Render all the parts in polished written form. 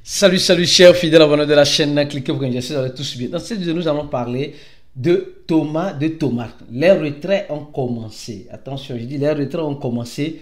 Salut, salut, chers fidèles abonnés de la chaîne. Cliquez pour gagner, vous allez tous bien. Dans cette vidéo, nous allons parler de Thomas de Thomas. Les retraits ont commencé. Attention, je dis les retraits ont commencé.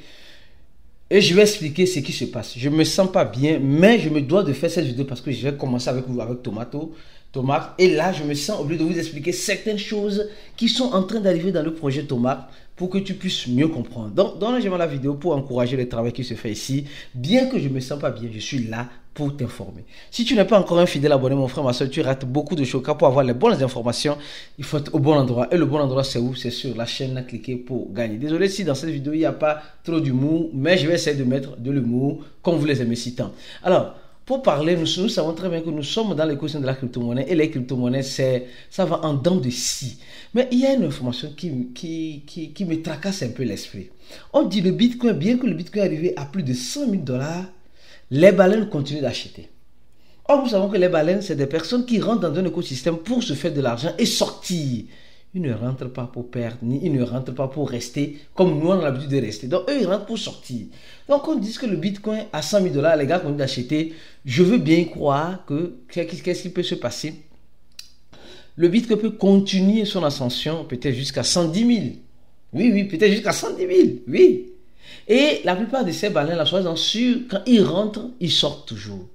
Et je vais expliquer ce qui se passe. Je ne me sens pas bien, mais je me dois de faire cette vidéo parce que je vais commencer avec vous, avec Thomas. Et là, je me sens obligé de vous expliquer certaines choses qui sont en train d'arriver dans le projet Thomas pour que tu puisses mieux comprendre. Donc, donne-moi la vidéo pour encourager le travail qui se fait ici. Bien que je ne me sens pas bien, je suis là pour t'informer. Si tu n'es pas encore un fidèle abonné, mon frère, ma soeur, tu rates beaucoup de choses. Car pour avoir les bonnes informations, il faut être au bon endroit. Et le bon endroit, c'est où? C'est sur la chaîne. Cliquez pour gagner. Désolé si dans cette vidéo, il n'y a pas trop d'humour, mais je vais essayer de mettre de l'humour comme vous les aimez si tant. Alors, pour parler, nous savons très bien que nous sommes dans l'écosystème de la crypto-monnaie et les crypto-monnaies, ça va en dents de scie. Mais il y a une information qui me tracasse un peu l'esprit. On dit le Bitcoin, bien que le Bitcoin est arrivé à plus de 100 000 $, les baleines continuent d'acheter. Or, nous savons que les baleines, c'est des personnes qui rentrent dans un écosystème pour se faire de l'argent et sortir. Ils ne rentrent pas pour perdre, ni ils ne rentrent pas pour rester comme nous on a l'habitude de rester. Donc, eux, ils rentrent pour sortir. Donc, on dit que le Bitcoin à 100 000 $, les gars continuent d'acheter. Je veux bien croire que qu'est-ce qui peut se passer? Le Bitcoin peut continuer son ascension peut-être jusqu'à 110 000. Oui, peut-être jusqu'à 110 000. Oui. Et la plupart de ces baleines-là, soyez-en sûrs, quand ils rentrent, ils sortent toujours.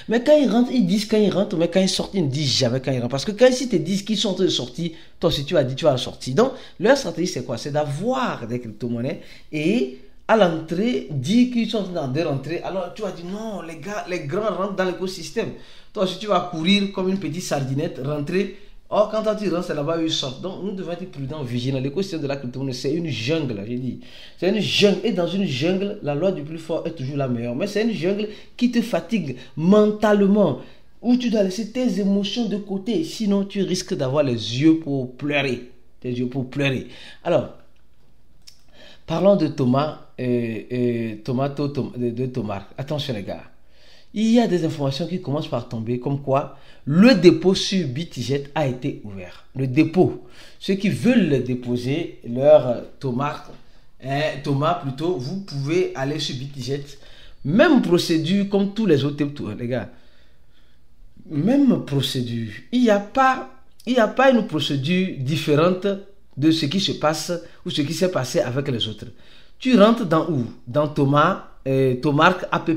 Mais quand ils rentrent, ils disent quand ils rentrent, mais quand ils sortent, ils ne disent jamais quand ils rentrent. Parce que quand ils te disent qu'ils sont en train de sortir, toi aussi tu vas dire tu vas sortir. Donc, leur stratégie c'est quoi? C'est d'avoir des crypto-monnaies et à l'entrée, dire qu'ils sont en train de rentrer. Alors tu vas dire non, les gars, les grands rentrent dans l'écosystème. Toi aussi tu vas courir comme une petite sardinette, rentrer. Or, quand tu rentres, c'est là-bas où ils sortent. Donc, nous devons être prudents, vigilants. L'écosystème de la crypto-monnaie, c'est une jungle, j'ai dit. C'est une jungle. Et dans une jungle, la loi du plus fort est toujours la meilleure. Mais c'est une jungle qui te fatigue mentalement, où tu dois laisser tes émotions de côté. Sinon, tu risques d'avoir les yeux pour pleurer. Tes yeux pour pleurer. Alors, parlons de Thomas, de Thomas. Attention, les gars. Il y a des informations qui commencent par tomber, comme quoi le dépôt sur Bitget a été ouvert. Le dépôt, ceux qui veulent le déposer, leur Thomas plutôt, vous pouvez aller sur Bitget. Même procédure comme tous les autres tours, les gars. Même procédure. Il n'y a pas une procédure différente de ce qui se passe ou ce qui s'est passé avec les autres. Tu rentres dans où? Dans Thomas app.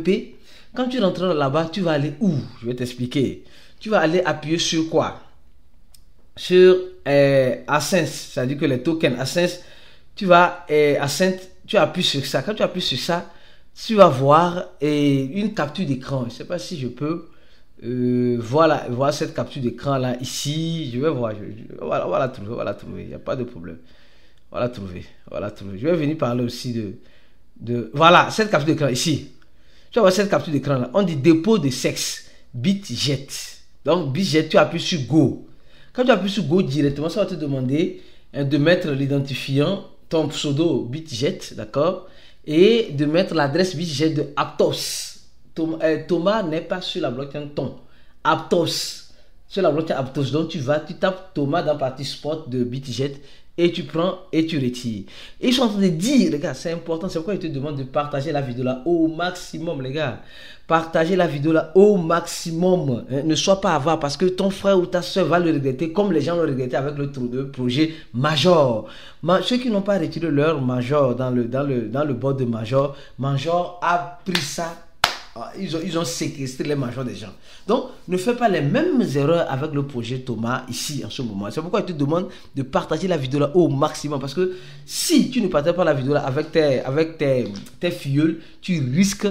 Quand tu rentres là-bas, tu vas aller où? Je vais t'expliquer. Tu vas aller appuyer sur quoi? Sur Ascens, c'est-à-dire que les tokens Ascens, tu vas Ascens, tu appuies sur ça. Quand tu appuies sur ça, tu vas voir une capture d'écran. Je ne sais pas si je peux. Voilà cette capture d'écran là ici. Je vais voir. On va la trouver. Il n'y a pas de problème. On va la trouver. Je vais venir parler aussi de voilà cette capture d'écran ici. Tu vas voir cette capture d'écran là. On dit dépôt de sexe. Bitget. Donc, Bitget, tu appuies sur Go. Quand tu appuies sur Go directement, ça va te demander de mettre l'identifiant, ton pseudo Bitget, d'accord? Et de mettre l'adresse Bitget de Aptos. Thomas n'est pas sur la blockchain Ton. Aptos. Sur la blockchain Aptos. Donc, tu tapes Thomas dans la partie spot de Bitget. Et tu prends et tu retires. Et ils sont en train de dire, les gars, c'est important. C'est pourquoi ils te demandent de partager la vidéo là au maximum, les gars. Partagez la vidéo là au maximum. Ne sois pas avare parce que ton frère ou ta soeur va le regretter comme les gens l'ont regretté avec le projet Major. Ceux qui n'ont pas retiré leur Major dans le board de Major, Major a pris ça. Ils ont séquestré les majors des gens. Donc, ne fais pas les mêmes erreurs avec le projet Thomas ici en ce moment. C'est pourquoi je te demande de partager la vidéo là au maximum. Parce que si tu ne partages pas la vidéo là avec tes filleuls, tu risques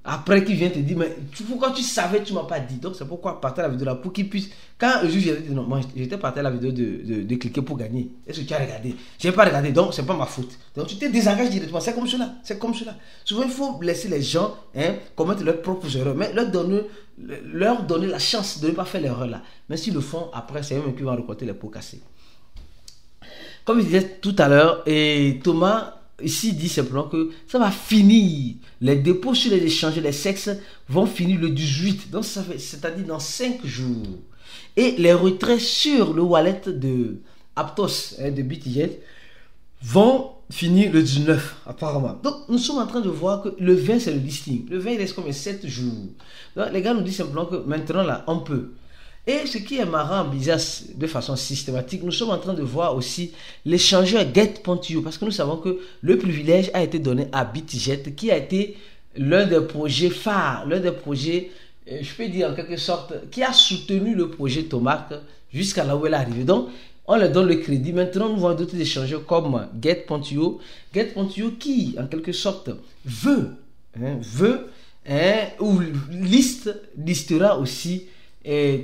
après qu'ils viennent te dire, mais pourquoi tu savais, tu ne m'as pas dit. Donc, c'est pourquoi partage la vidéo là pour qu'ils puissent. Quand le juge dit non, moi j'étais partagé la vidéo de cliquer pour gagner. Est-ce que tu as regardé? Je n'ai pas regardé, donc c'est pas ma faute. Donc, tu te désengages directement. C'est comme cela. Souvent, il faut laisser les gens commettre leurs propres erreurs, mais leur donner la chance de ne pas faire l'erreur là. Mais s'ils le font, après, c'est eux qui vont récolter les pots cassés. Comme je disais tout à l'heure, et Thomas ici dit simplement que ça va finir. Les dépôts sur les échanges, les sexes vont finir le 18. Donc, c'est-à-dire dans 5 jours. Et les retraits sur le wallet de Aptos, de Bitget, vont finir le 19, apparemment. Donc, nous sommes en train de voir que le 20, c'est le listing. Le 20, il reste comme 7 jours. Donc, les gars nous disent simplement que maintenant, là, on peut. Et ce qui est marrant, bizarre, de façon systématique, nous sommes en train de voir aussi l'échangeur Get.io, parce que nous savons que le privilège a été donné à BitJet, qui a été l'un des projets phares, l'un des projets, je peux dire en quelque sorte, qui a soutenu le projet Tomark jusqu'à là où elle est arrivée. Donc, on leur donne le crédit. Maintenant, nous voyons d'autres échangeurs comme Get.io. Get.io qui, en quelque sorte, ou listera aussi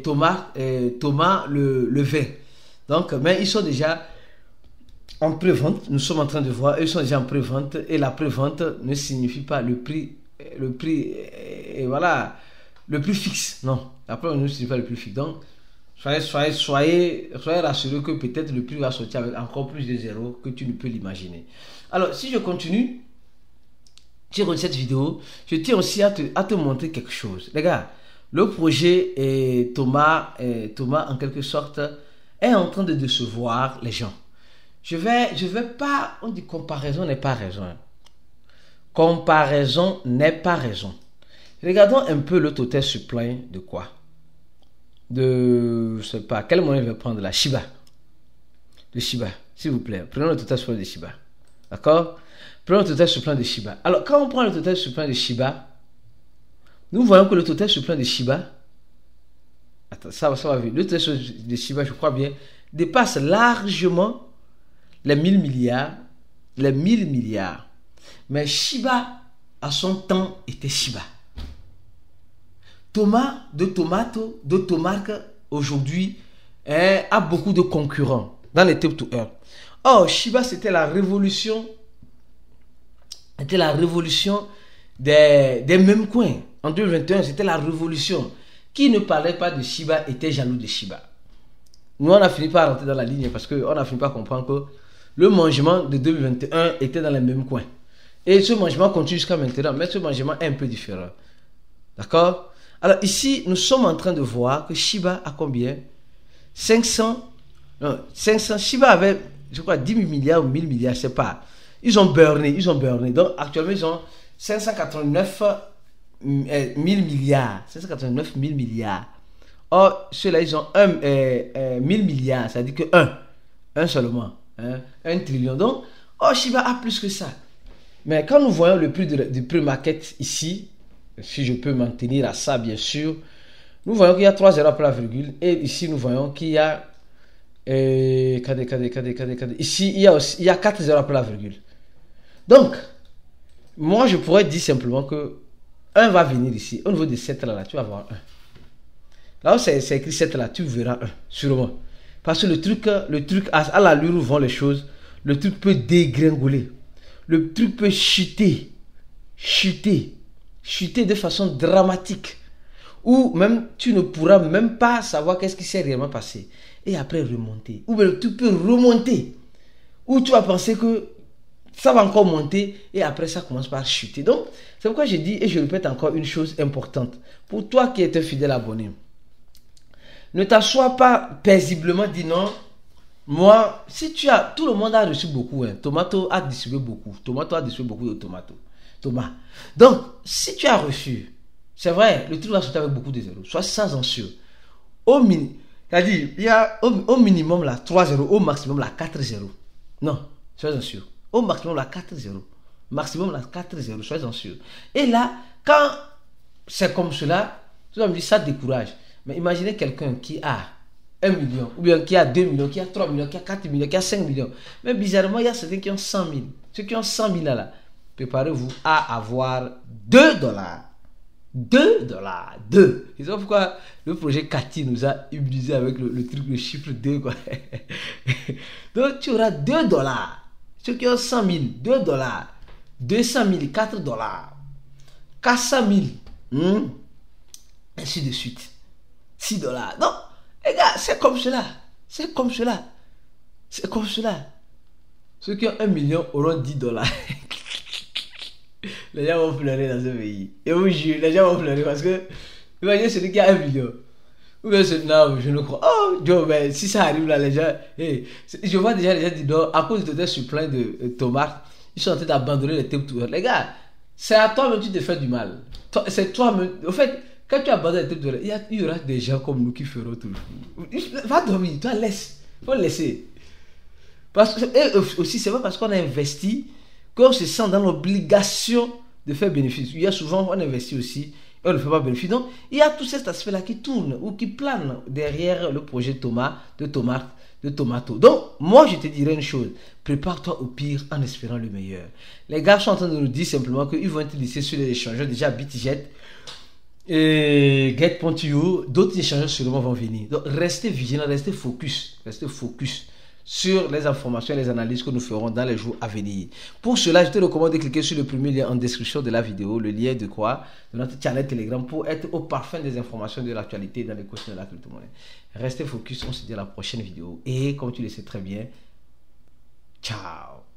Thomas le 20. Donc, mais ils sont déjà en pré-vente. Nous sommes en train de voir, ils sont déjà en pré-vente. Et la pré-vente ne signifie pas le prix fixe. Non, la pré-vente ne signifie pas le prix fixe. Donc, soyez rassurés que peut-être le prix va sortir avec encore plus de zéros que tu ne peux l'imaginer. Alors, si je continue sur cette vidéo, je tiens aussi à te montrer quelque chose. Les gars, le projet Thomas, en quelque sorte, est en train de décevoir les gens. Je vais pas, on dit comparaison n'est pas raison. Comparaison n'est pas raison. Regardons un peu le total supply de quoi? Je sais pas, quelle monnaie je vais prendre là? Shiba. De Shiba, s'il vous plaît. Prenons le total supply de Shiba. D'accord? Prenons le total supply de Shiba. Alors, quand on prend le total supply de Shiba, nous voyons que le total supply de Shiba, attends, ça va vite. Le total de Shiba, je crois bien, dépasse largement les 1000 milliards. Les 1000 milliards. Mais Shiba, à son temps, était Shiba. Thomas de Tomark aujourd'hui a beaucoup de concurrents dans les top to earn. Or, Shiba, c'était la révolution des mêmes coins. En 2021, c'était la révolution. Qui ne parlait pas de Shiba était jaloux de Shiba. Nous, on a fini par rentrer dans la ligne parce qu'on a fini par comprendre que le mangement de 2021 était dans les mêmes coins. Et ce mangement continue jusqu'à maintenant, mais ce mangement est un peu différent. D'accord? Alors ici, nous sommes en train de voir que Shiba a combien? 500, Shiba avait, je crois, 10 000 milliards ou 1000 milliards, je ne sais pas. Ils ont burné. Donc actuellement, ils ont 589 000 milliards. 589 000 milliards. Or, ceux-là, ils ont 1000 milliards, c'est-à-dire que un seulement. 1 trillion. Donc, Shiba a plus que ça. Mais quand nous voyons le prix du pré-market ici, si je peux m'en tenir à ça, bien sûr, nous voyons qu'il y a 3 zéros après la virgule. Et ici, nous voyons qu'il y a... Ici, il y a 4 zéros après la virgule. Donc, moi, je pourrais dire simplement que 1 va venir ici. Au niveau de 7 là, tu vas voir 1. Là où c'est écrit 7 là, tu verras 1, sûrement. Parce que le truc à l'allure où vont les choses, le truc peut dégringoler. Le truc peut chuter de façon dramatique, ou même tu ne pourras même pas savoir qu'est-ce qui s'est réellement passé, et après remonter, ou bien tu peux remonter, ou tu vas penser que ça va encore monter, et après ça commence par chuter. Donc c'est pourquoi je dis, et je répète encore une chose importante, pour toi qui es un fidèle abonné, ne t'assois pas paisiblement, dis non. Moi, si tu as, tout le monde a reçu beaucoup, Tomato a distribué beaucoup, Tomato a distribué beaucoup de Thomas. Donc, si tu as reçu, c'est vrai, le truc va sortir avec beaucoup de zéros. Sois sans en sûr. C'est-à-dire, il y a au minimum là 3 zéros, au maximum là 4 zéros. Non, sois en sûr. Au maximum là 4 zéros. Maximum là 4 zéros, sois en sûr. Et là, quand c'est comme cela, tu vas me dire ça décourage. Mais imaginez quelqu'un qui a 1 million, ou bien qui a 2 millions, qui a 3 millions, qui a 4 millions, qui a 5 millions. Mais bizarrement, il y a certains qui ont 100 000. Ceux qui ont 100 000 là, préparez-vous à avoir 2 dollars. 2 dollars. 2. Et c'est pourquoi le projet Cathy nous a utilisé avec le truc, le chiffre 2, quoi. Donc, tu auras 2 dollars. Ceux qui ont 100 000, 2 dollars. 200 000, 4 dollars. 400 000. Ainsi de suite. 6 dollars. Donc, les gars, c'est comme cela. C'est comme cela. C'est comme cela. Ceux qui ont 1 million auront 10 dollars. Les gens vont pleurer dans ce pays. Et vous jure, les gens vont pleurer parce que, imaginez celui qui a 1 million. Ou bien non, je ne crois. Oh, Joe, mais si ça arrive là, les gens. Hey, je vois déjà les gens dire non, à cause de tes suppléments de tomates, ils sont en train d'abandonner les thèmes tours. Les gars, c'est à toi-même que tu te fais du mal. C'est toi-même. En fait, quand tu abandonnes les thèmes tours, il y aura des gens comme nous qui feront tout. Va dormir, toi, laisse. Faut le laisser. Parce que, et aussi, c'est pas parce qu'on a investi qu'on se sent dans l'obligation de faire bénéfice. Il y a souvent, on investit aussi et on ne fait pas bénéfice. Donc, il y a tout cet aspect-là qui tourne ou qui plane derrière le projet de Tomato. Donc, moi, je te dirais une chose. Prépare-toi au pire en espérant le meilleur. Les gars sont en train de nous dire simplement qu'ils vont être listés sur les échangeurs. Déjà, BitJet et Get.io, d'autres échangeurs sûrement vont venir. Donc, restez vigilants, restez focus sur les informations et les analyses que nous ferons dans les jours à venir. Pour cela, je te recommande de cliquer sur le premier lien en description de la vidéo, le lien de quoi? De notre channel Telegram pour être au parfum des informations de l'actualité dans les questions de la crypto-monnaie. Restez focus, on se dit à la prochaine vidéo et comme tu le sais très bien, ciao!